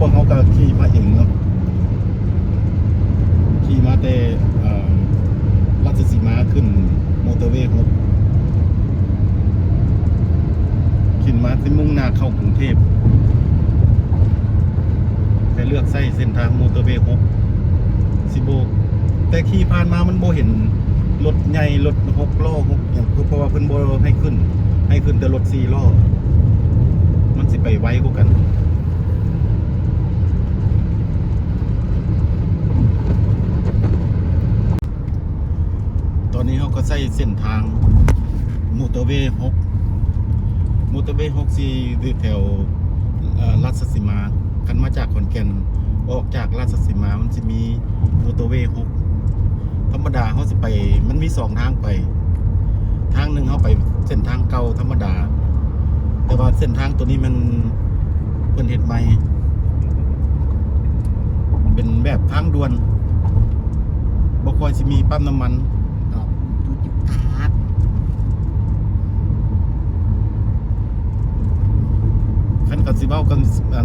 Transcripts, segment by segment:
วกเขาก็ขี่มาเองเนาะขี่มาแต่ราชสีมาขึ้นมอเตอร์เวย์6ขึ้นมาที่มุ่งหน้าเข้ากรุงเทพแต่เลือกใช้เส้นทางมอเตอร์เวย์6สิโบแต่ขี่ผ่านมามันโบเห็นรถใหญ่รถ6 ล้อ6อย่างเพราะว่าเพิ่นโบให้ขึ้นแต่รถ4 ล้อมันสิไปไวกว่ากันตอนนี้เขาก็ใช้เส้นทางมอเตอร์เวย์6มอเตอร์เวย์6ที่อยู่แถวราชสีมาคันมาจากขอนแก่นออกจากราชสีมามันจะมีมอเตอร์เวย์6ธรรมดาเขาสิไปมันมี2 ทางไปทางหนึ่งเขาไปเส้นทางเก่าธรรมดาแต่ว่าเส้นทางตัวนี้มันเพิ่นเฮ็ดใหม่เป็นแบบทางด่วนบ่ค่อยสิมีปั๊มน้ำมันคันกับสิเว้ากัน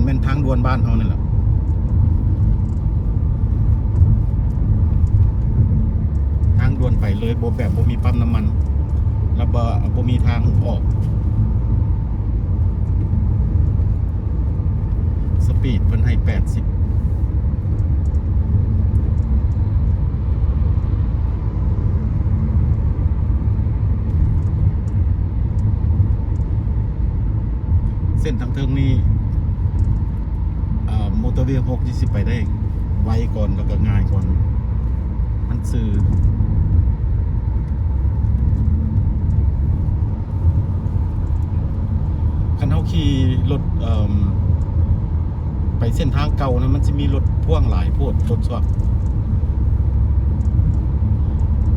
แม่นทางด่วนบ้านเฮานั่นแหละทางด่วนไปเลยบ่แบบบ่มีปั๊มน้ำมันแล้วบ่มีทางออกสปีดเพิ่นให้80เส้นทางเทิงนี้มอเตอร์เวย์6ที่สิไปได้ไวก่อนแล้วก็ง่ายก่อนมันสื่อคันเฮาขี่รถไปเส้นทางเก่านะมันจะมีรถพ่วงหลายโพดรถสวัก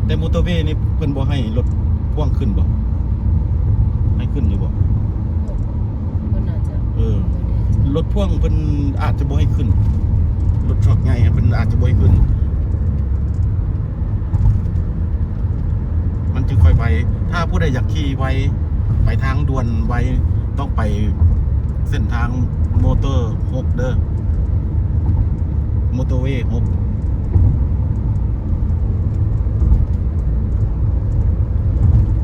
แต่มอเตอร์เวย์นี่เพิ่นบ่ให้รถพ่วงขึ้นบ่ให้ขึ้นอยู่บ่รถพ่วงเพิ่นอาจจะบ่ให้ขึ้นรถทรัคใหญ่เพิ่นอาจจะบ่ให้ขึ้นมันจึงค่อยไปถ้าผู้ใดอยากขี่ไวไปทางด่วนไวต้องไปเส้นทางมอเตอร์6เด้อมอเตอร์เวย์6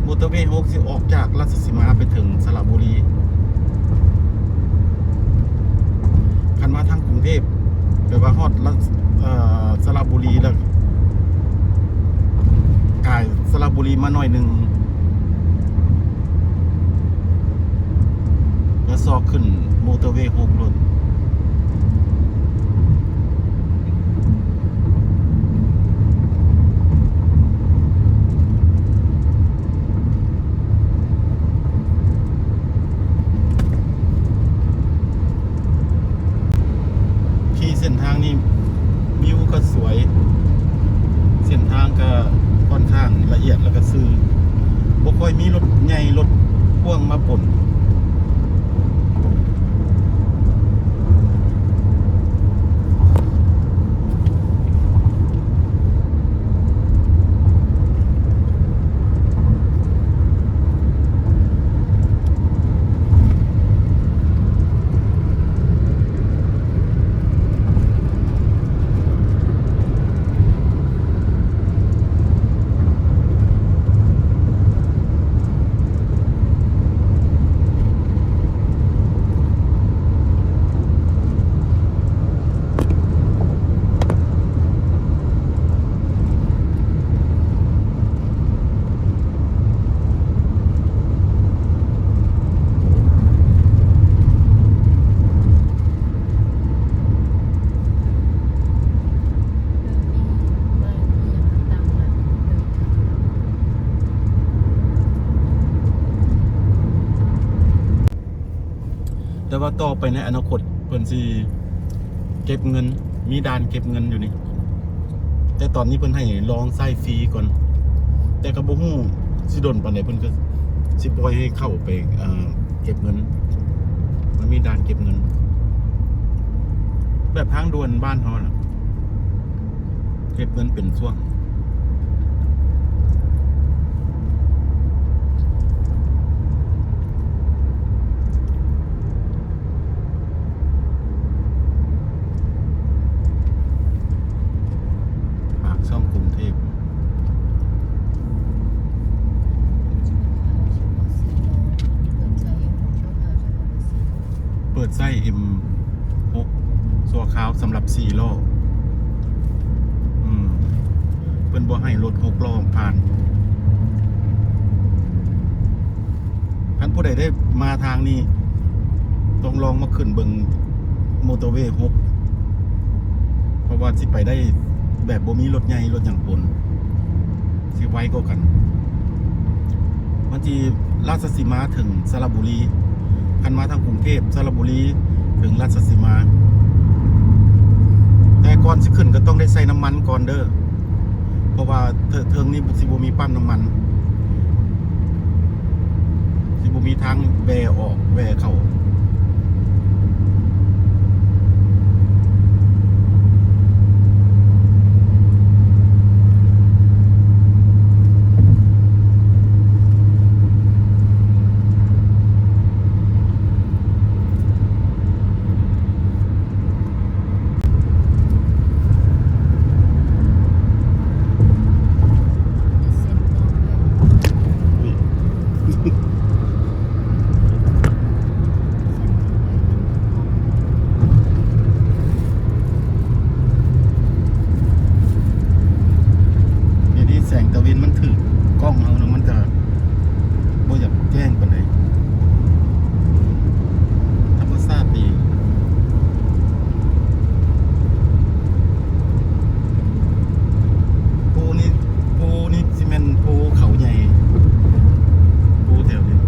มอเตอร์เวย์6สิออกจากราชสีมาไปถึงสระบุรีคันมาทางกรุงเทพแปลว่าฮอดสระบุรีแล้วกายสระบุรีมาหน่อยหนึ่งแล้วซอกขึ้นมอเตอร์เวย์6รถเส้นทางนี้วิวก็สวยเส้นทางก็ค่อนข้างละเอียดแล้วก็ซื่อบ่ค่อยมีรถใหญ่รถพ่วงมาปนแต่ว่าต่อไปในอนาคตเพิ่นสิเก็บเงินมีด่านเก็บเงินอยู่นี่แต่ตอนนี้เพิ่นให้ลองใช้ฟรีก่อนแต่ก็บ่ฮู้สิโดนปานใดเพิ่นก็สิปล่อยให้เข้าไปเก็บเงินมันมีด่านเก็บเงินแบบทางด่วนบ้านเฮาน่ะเก็บเงินเป็นช่วง ถ 6สัวขาวสำหรับ4ล้อเพิ่นบ่ให้รถ6ล้อผ่านท่านผู้ใดได้มาทางนี้ต้องลองมาขึ้นเบิ่งมอเตอร์เวย์6เพราะว่าสิไปได้แบบบ่มีรถใหญ่รถหยังปนสิไวกว่ากันมันสิราชสีมาถึงสระบุรีคันมาทางกรุงเทพสระบุรีถึงราชสีมาแต่ก่อนสิขึ้นก็ต้องได้ใส่น้ำมันก่อนเด้อเพราะว่าเทิงนี้สิบ่มีปั๊มน้ำมันสิบ่มีทางแวออกแวเข้าแสงตะวินมันถือกล้องเอานะมันจะบ่อยากแจ้งปานใดธรรมชาติดีภูนี่สิแม่นภูเขาใหญ่ภูแถวนี้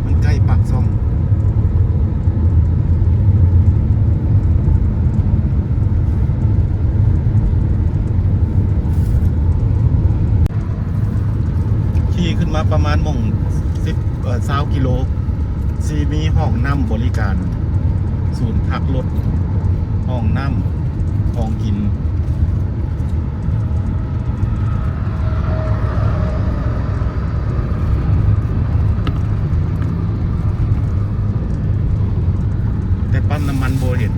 มันใกล้ปากช่องขึ้นมาประมาณ20กิโลซีมีห้องน้ำบริการศูนย์พักรถห้องน้ำห้องกินแต่ปั๊มน้ำมันโบเห็น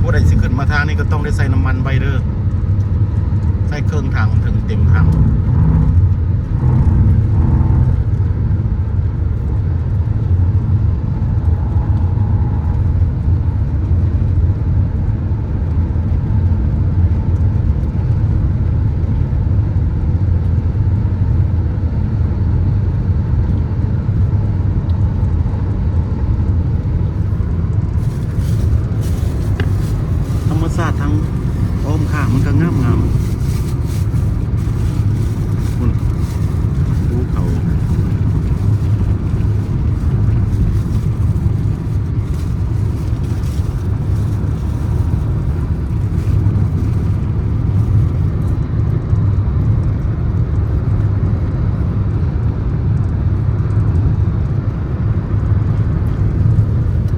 ผู้ใดสิขึ้นมาทางนี้ก็ต้องได้ใส่น้ำมันไบเดอร์ใส่เครื่องถังถึงเต็มถังธรรมชาติทั้งอ้อมข้างมันก็งามภูเขา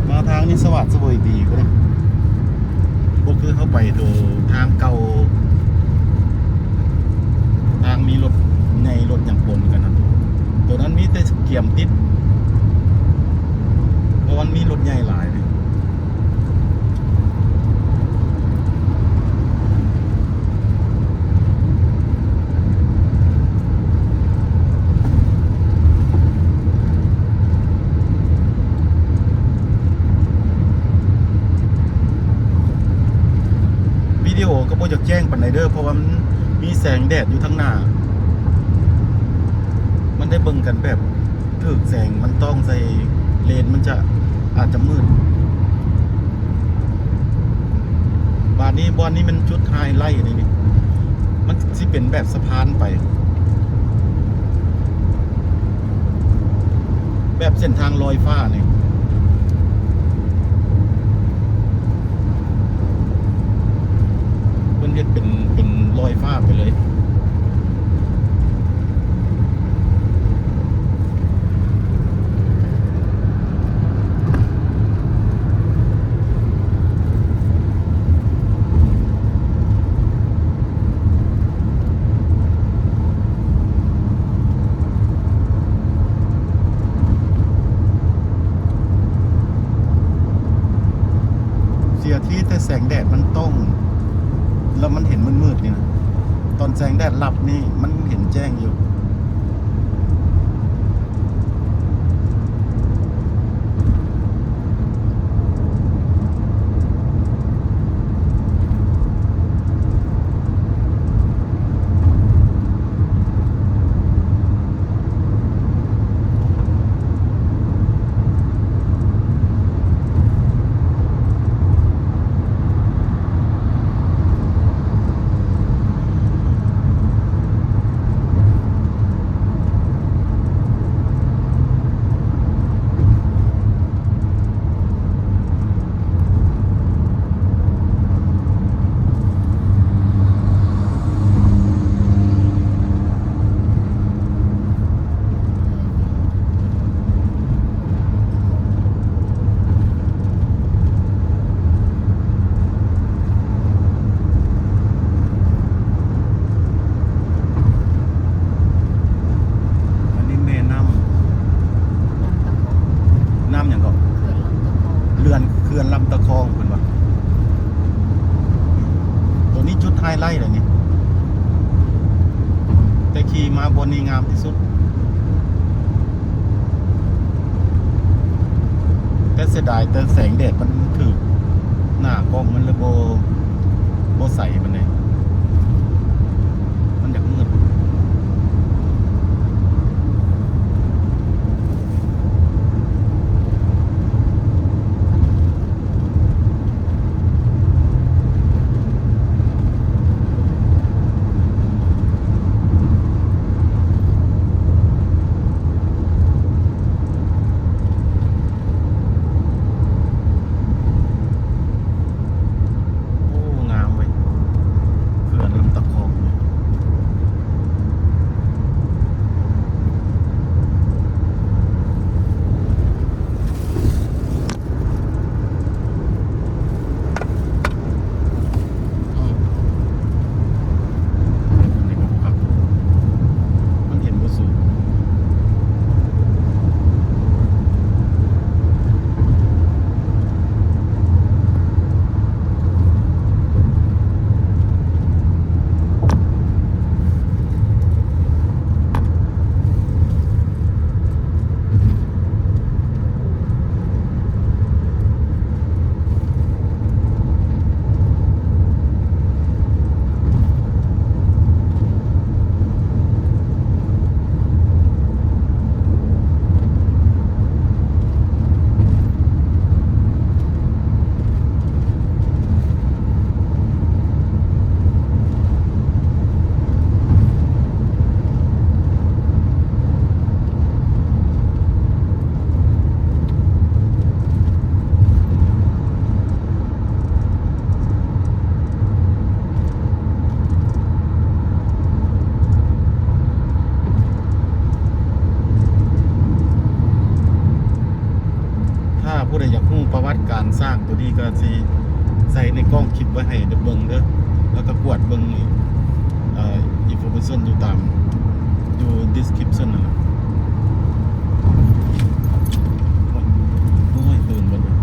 มาทางนี้สวัสดิ์สวยดีก็ได้พวกคือเข้าไปดูทางเก่าทางมีรถในรถอย่างปนกันนะตัวนั้นมีแต่เกี่ยมติดเพราะมันมีรถใหญ่หลายเลยวิดีโอก็บ่อยากแจ้งปานใดเด้อเพราะว่ามันมีแสงแดดอยู่ทั้งหน้ามันได้เบิ่งกันแบบถึกแสงมันต้องใส่เลนมันจะอาจจะมืดบอนนี้มันจุดไฮไลท์นี่มันสิเป็นแบบสะพานไปแบบเส้นทางลอยฟ้านี่เพิ่นเฮ็ดเป็นลอยฟ้าไปเลยเสียที่แต่แสงแดดมันต้องแล้วมันเห็นมืดๆนี่นะตอนแสงแดดหลับนี่มันเห็นแจ้งอยู่ เสียดายแต่แสงแดดมันถึกหน้ากล้องมันเลยโบใสมันเลยมันอยากมืดโอ้งามเว้ยเขื่อนลำตะคองเนี่ยอ้าวมันนี่ก็บ่ครับมันเห็นบ่สูง ถ้าผู้ใดอยากรู้ประวัติการสร้างตัวนี้ก็สิใส่ในกล้องคลิปไว้ให้เด้อเบิ่งเด้อแล้วก็กวดเบิ่งอินโฟเมชันอยู่ตามอยู่ description นั่นแหละโอ้ยตื่นเบิดเลย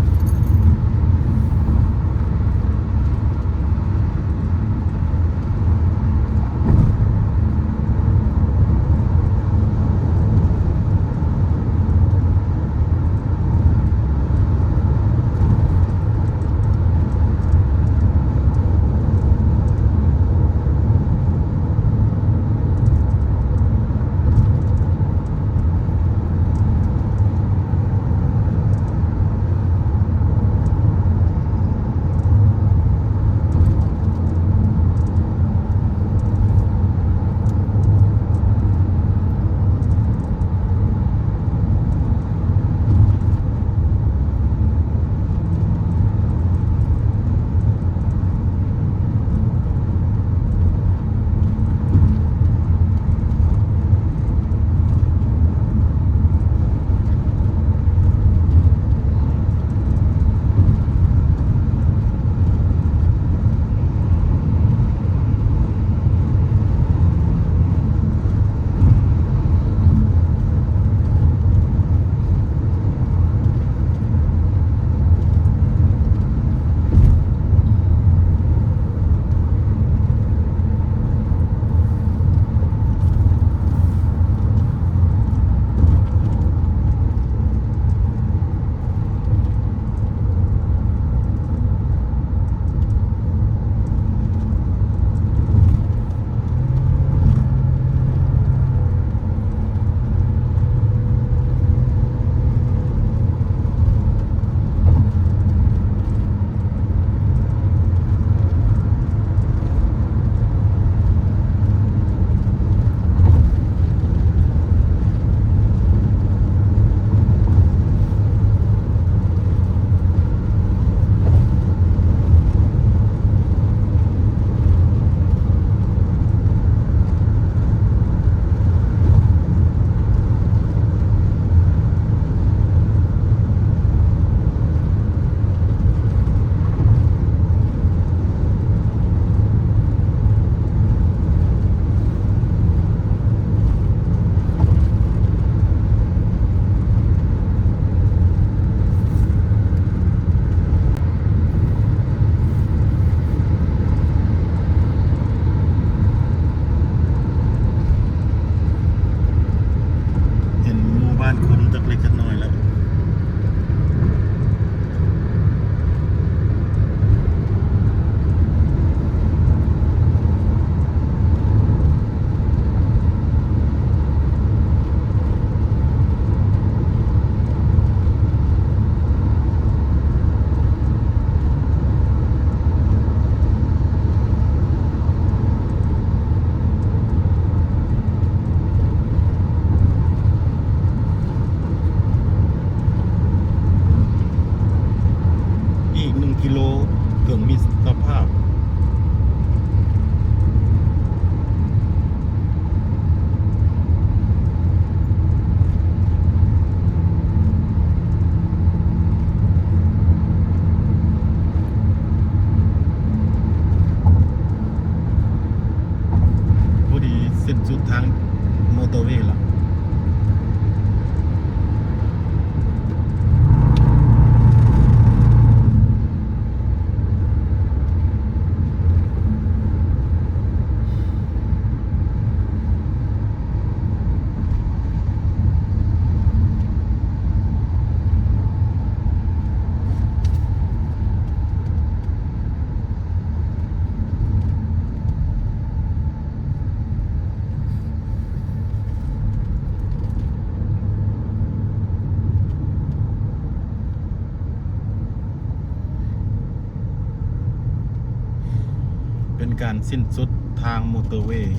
เป็นการสิ้นสุดทางมอเตอร์เวย์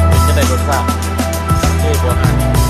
เป็นจะได้รสชาติที่บัวหัน